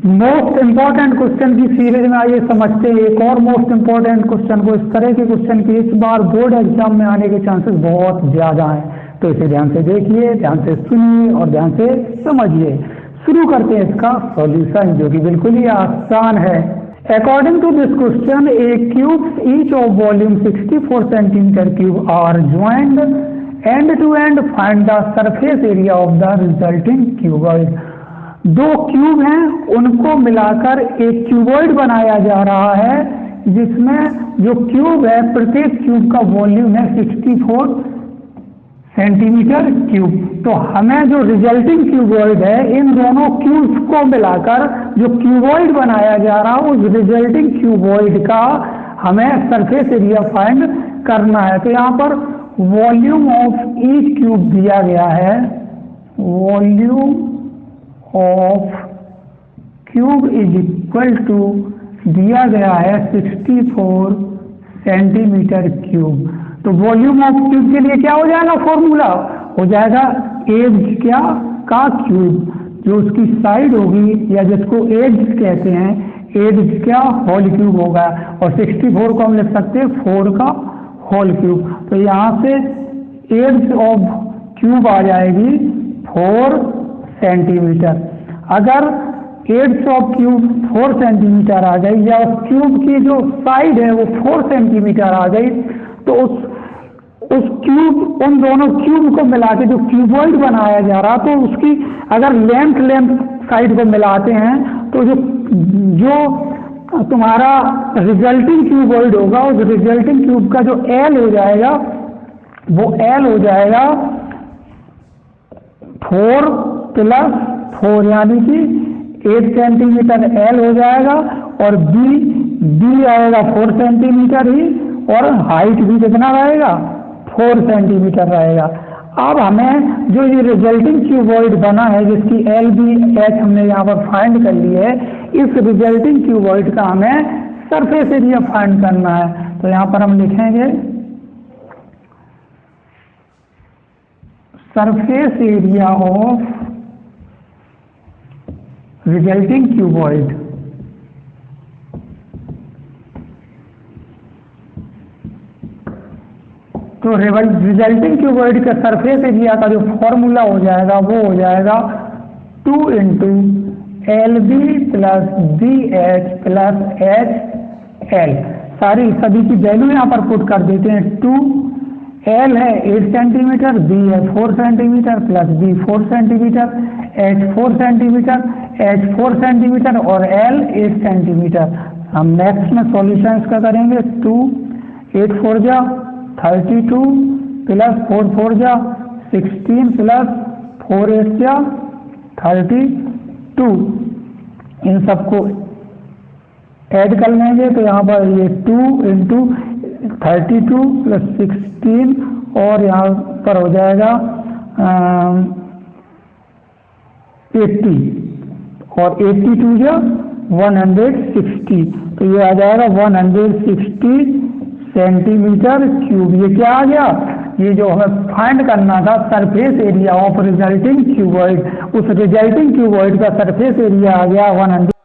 Most important question की series में आइए समझते हैं एक और मोस्ट इम्पॉर्टेंट क्वेश्चन को। इस तरह के क्वेश्चन की इस बार बोर्ड एग्जाम में आने के चांसेस बहुत ज़्यादा हैं, तो इसे ध्यान से देखिए, ध्यान से सुनिए और ध्यान से समझिए। शुरू करते हैं इसका सॉल्यूशन, जो कि बिल्कुल ही आसान है। According to this question, a cubes each of volume 64 centimetre cube are joined end to end, find the surface area of the resulting cuboid. दो क्यूब हैं, उनको मिलाकर एक क्यूबॉइड बनाया जा रहा है, जिसमें जो क्यूब है प्रत्येक क्यूब का वॉल्यूम है 64 सेंटीमीटर क्यूब। तो हमें जो रिजल्टिंग क्यूबॉइड है, इन दोनों क्यूब्स को मिलाकर जो क्यूबॉइड बनाया जा रहा है, उस रिजल्टिंग क्यूबॉइड का हमें सरफेस एरिया फाइंड करना है। तो यहाँ पर वॉल्यूम ऑफ ईच क्यूब दिया गया है, volume of cube is equal to दिया गया है 64 सेंटीमीटर क्यूब। तो वॉल्यूम ऑफ क्यूब के लिए क्या हो जाएगा, फॉर्मूला हो जाएगा एज क्या का क्यूब, जो उसकी साइड होगी या जिसको एज कहते हैं, एज क्या होल क्यूब होगा, और 64 को हम लिख सकते हैं 4 का होल क्यूब। तो यहाँ से एज ऑफ क्यूब आ जाएगी 4 सेंटीमीटर। अगर एड्स ऑफ क्यूब 4 सेंटीमीटर आ गई, या उस क्यूब की जो साइड है वो 4 सेंटीमीटर आ गई, तो उस क्यूब, उन दोनों क्यूब को मिला के जो क्यूबॉइड बनाया जा रहा, तो उसकी अगर लेंथ साइड को मिलाते हैं, तो जो तुम्हारा रिजल्टिंग क्यूबॉइड होगा, उस रिजल्टिंग क्यूब का जो एल हो जाएगा, वो एल हो जाएगा 4 + 4, यानी कि 8 सेंटीमीटर एल हो जाएगा, और बी आएगा 4 सेंटीमीटर ही, और हाइट भी कितना रहेगा, 4 सेंटीमीटर रहेगा। अब हमें जो ये रिजल्टिंग क्यूबॉइड बना है, जिसकी एल बी एच हमने यहाँ पर फाइंड कर ली है, इस रिजल्टिंग क्यूबॉइड का हमें सरफेस एरिया फाइंड करना है। तो यहाँ पर हम लिखेंगे surface area of resulting cuboid. तो रिजल्टिंग क्यूबॉइड का सरफेस एरिया का जो फॉर्मूला हो जाएगा, वो हो जाएगा 2 × LB + BH + HL। सभी की वैल्यू यहाँ पर पुट कर देते हैं। 2 L है 8 सेंटीमीटर, B है 4 centimetre, + B 4 centimetre, H 4 centimetre, H 4 centimetre और L 8 सेंटीमीटर। हम नेक्स्ट में सॉल्यूशन इसका करेंगे। 2 8 4 जा 32 + 4 4 जा 16 + 4 8 जा 32। इन सबको ऐड कर लेंगे, तो यहाँ पर ये 2 × 32 + 16, और यहाँ पर हो जाएगा 80, और 82 जा 160, तो ये आ जाएगा 160 सेंटीमीटर क्यूब। ये क्या आ गया, ये जो हमें फाइंड करना था surface area of resulting cuboid, उस रिजल्टिंग क्यूबॉइड का सरफेस एरिया आ गया 160